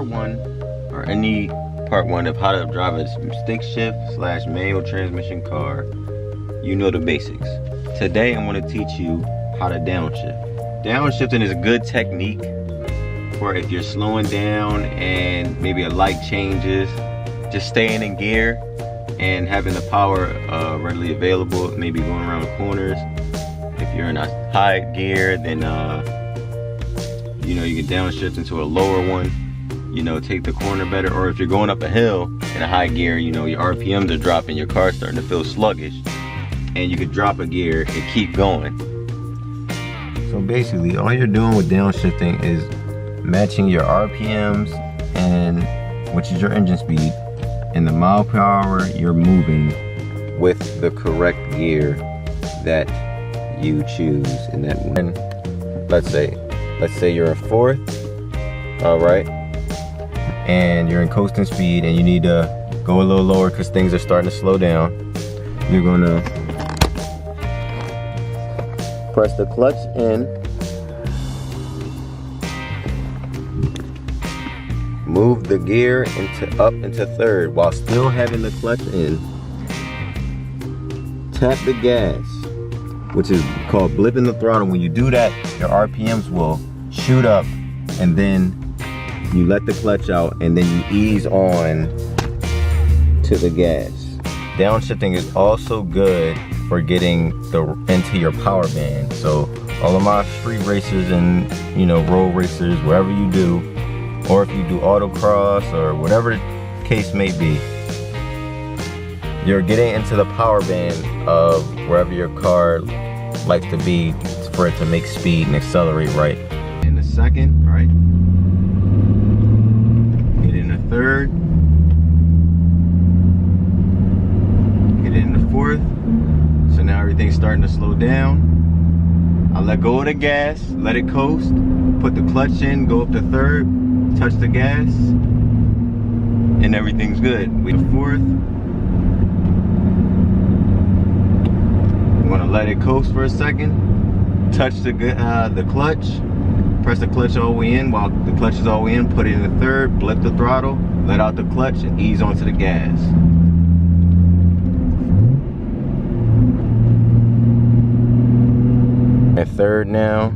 part one, or any part one of how to drive a stick shift / manual transmission car, you know the basics. Today I'm going to teach you how to downshift. Downshifting is a good technique for if you're slowing down and maybe a light changes, just staying in gear and having the power readily available, maybe going around corners. If you're in a high gear, then you know, you can downshift into a lower one, you know, take the corner better. Or if you're going up a hill in a high gear, you know, your RPMs are dropping, your car's starting to feel sluggish, and you could drop a gear and keep going. So basically all you're doing with downshifting is matching your RPMs, and which is your engine speed, and the mile per hour you're moving with the correct gear that you choose in that one. Let's say you're in fourth, all right, and you're in coasting speed and you need to go a little lower because things are starting to slow down. You're gonna press the clutch in, move the gear up into third while still having the clutch in. Tap the gas, which is called blipping the throttle. When you do that, your RPMs will shoot up, and then you let the clutch out, and then you ease on to the gas. Downshifting is also good for getting into your power band. So all of my street racers and, you know, road racers, wherever you do, or if you do autocross or whatever the case may be, you're getting into the power band of wherever your car likes to be for it to make speed and accelerate right. In the second, right? Get in the third. Get in the fourth. So now everything's starting to slow down. I let go of the gas, let it coast, put the clutch in, go up to third, touch the gas, and everything's good. With the fourth, I'm gonna let it coast for a second, touch the clutch, press the clutch all the way in. While the clutch is all the way in, put it in the third, blip the throttle, let out the clutch, and ease onto the gas. At third now,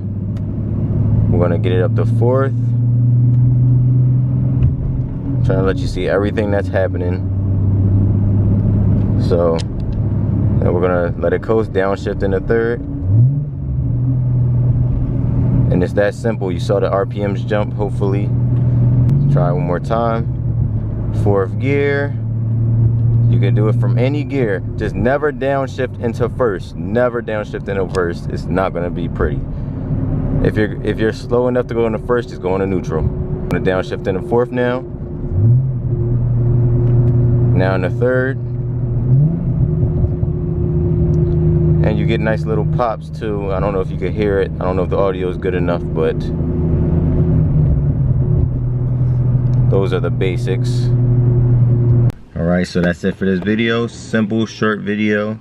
we're gonna get it up to fourth. Trying to let you see everything that's happening. So now we're gonna let it coast, downshift in the third. And it's that simple. You saw the RPMs jump, hopefully. Try one more time. Fourth gear. You can do it from any gear. Just never downshift into first. Never downshift into first. It's not gonna be pretty. If you're slow enough to go into first, just go into neutral. I'm gonna downshift in the fourth now. Now in the third. And you get nice little pops too. I don't know if you can hear it. I don't know if the audio is good enough, but those are the basics. All right, so that's it for this video. Simple, short video.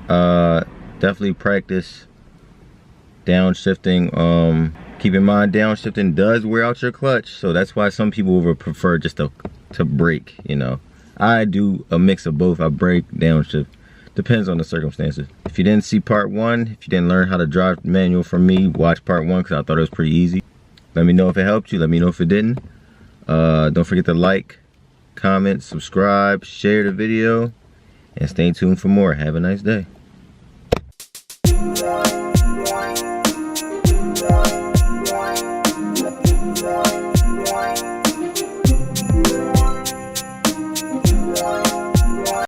Definitely practice downshifting. Keep in mind, downshifting does wear out your clutch, so that's why some people would prefer just to brake, you know. I do a mix of both. I brake, downshift. Depends on the circumstances. If you didn't see part one, if you didn't learn how to drive manual from me, watch part one because I thought it was pretty easy. Let me know if it helped you. Let me know if it didn't. Don't forget to like, comment, subscribe, share the video, and stay tuned for more. Have a nice day.